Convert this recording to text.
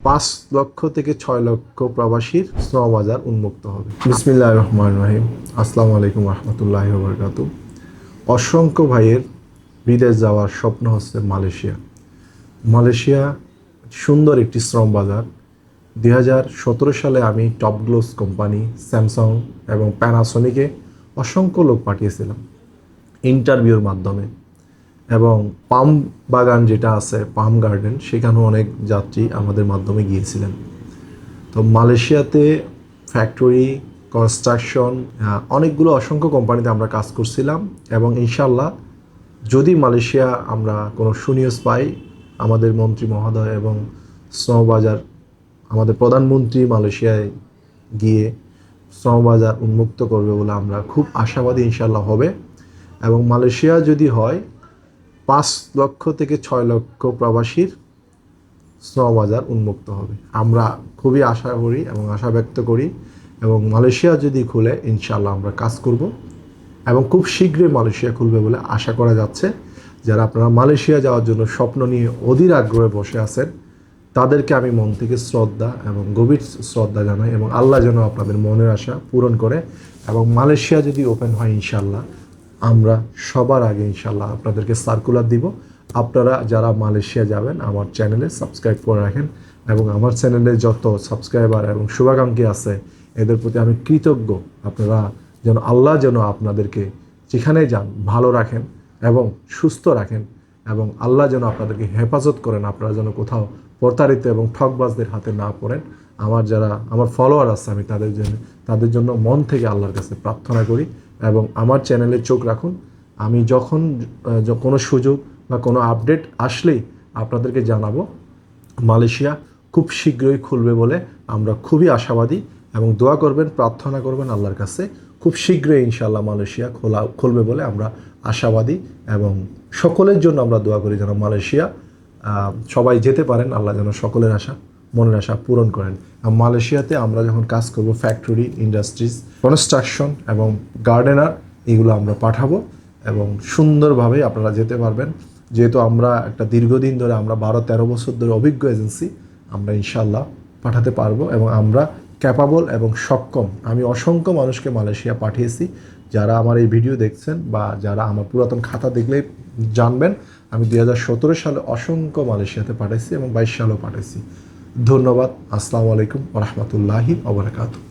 5 লক্ষ থেকে 6 লক্ষ প্রবাসীর শ্রমবাজার উন্মুক্ত হবে। বিসমিল্লাহির রহমানির রহিম। আসসালামু আলাইকুম রহমতুল্লাহি ওয়া বারাকাতুহু। অসংখ্য ভাইয়ের বিদেশ যাওয়ার স্বপ্ন হচ্ছে মালয়েশিয়া। মালয়েশিয়া সুন্দর একটি শ্রম বাজার। 2017 সালে আমি টপ গ্লোস কোম্পানি স্যামসাং এবং প্যানাসোনিকে অসংখ্য লোক পাঠিয়েছিলাম ইন্টারভিউর মাধ্যমে, এবং পাম বাগান যেটা আছে পাম গার্ডেন, সেখানেও অনেক যাত্রী আমাদের মাধ্যমে গিয়েছিলেন। তো মালয়েশিয়াতে ফ্যাক্টরি, কনস্ট্রাকশন, অনেকগুলো অসংখ্য কোম্পানিতে আমরা কাজ করছিলাম, এবং ইনশাল্লাহ যদি মালয়েশিয়া আমরা কোনো সুনিউজ পাই, আমাদের মন্ত্রী মহোদয় এবং শ্রমবাজার আমাদের প্রধানমন্ত্রী মালয়েশিয়ায় গিয়ে শ্রমবাজার উন্মুক্ত করবে বলে আমরা খুব আশাবাদী ইনশাল্লাহ হবে। এবং মালয়েশিয়া যদি হয়, 5 লক্ষ থেকে 6 লক্ষ প্রবাসীর শ্রমবাজার উন্মুক্ত হবে। আমরা খুবই আশা করি এবং আশা ব্যক্ত করি, এবং মালয়েশিয়া যদি খুলে ইনশাল্লাহ আমরা কাজ করব, এবং খুব শীঘ্রই মালয়েশিয়া খুলবে বলে আশা করা যাচ্ছে। যারা আপনারা মালয়েশিয়া যাওয়ার জন্য স্বপ্ন নিয়ে অধীর আগ্রহে বসে আছেন, তাদেরকে আমি মন থেকে শ্রদ্ধা এবং গভীর শ্রদ্ধা জানাই, এবং আল্লাহ যেন আপনাদের মনের আশা পূরণ করে। এবং মালয়েশিয়া যদি ওপেন হয় ইনশাল্লাহ আমরা সবার আগে ইনশাল্লাহ আপনাদেরকে সার্কুলার দিব। আপনারা যারা মালয়েশিয়া যাবেন আমার চ্যানেলে সাবস্ক্রাইব করে রাখেন, এবং আমার চ্যানেলে যত সাবস্ক্রাইবার এবং শুভাকাঙ্ক্ষী আছে এদের প্রতি আমি কৃতজ্ঞ। আপনারা যেন আল্লাহ যেন আপনাদেরকে যেখানে যান ভালো রাখেন এবং সুস্থ রাখেন, এবং আল্লাহ যেন আপনাদেরকে হেফাজত করেন। আপনারা যেন কোথাও প্রতারিত এবং ঠকবাজদের হাতে না পড়েন। যারা আমার ফলোয়ার আছে আমি তাদের জন্য মন থেকে আল্লাহর কাছে প্রার্থনা করি, এবং আমার চ্যানেলে চোখ রাখুন। আমি যখন কোনো সুযোগ বা কোনো আপডেট আসলেই আপনাদেরকে জানাবো। মালয়েশিয়া খুব শীঘ্রই খুলবে বলে আমরা খুবই আশাবাদী, এবং দোয়া করবেন, প্রার্থনা করবেন আল্লাহর কাছে খুব শীঘ্রই ইনশাআল্লাহ মালয়েশিয়া খুলবে বলে আমরা আশাবাদী, এবং সকলের জন্য আমরা দোয়া করি যেন মালয়েশিয়া সবাই যেতে পারেন। আল্লাহ যেন সকলের মনের আশা পূরণ করেন। মালয়েশিয়াতে আমরা যখন কাজ করব ফ্যাক্টরি, ইন্ডাস্ট্রিজ, কনস্ট্রাকশন এবং গার্ডেনার, এগুলো আমরা পাঠাবো, এবং সুন্দরভাবে আপনারা যেতে পারবেন। যেহেতু আমরা একটা দীর্ঘদিন ধরে, আমরা 12-13 বছর ধরে অভিজ্ঞ এজেন্সি, আমরা ইনশাল্লাহ পাঠাতে পারবো, এবং আমরা ক্যাপাবল এবং সক্ষম। আমি অসংখ্য মানুষকে মালয়েশিয়া পাঠিয়েছি। যারা আমার এই ভিডিও দেখছেন বা যারা আমার পুরাতন খাতা দেখলেই জানবেন, আমি 2017 সালে অসংখ্য মালয়েশিয়াতে পাঠাইছি এবং 22 সালেও পাঠাইছি। ধন্যবাদ। আসসালামু আলাইকুম ওয়া রাহমাতুল্লাহি ওয়া বারাকাতুহু।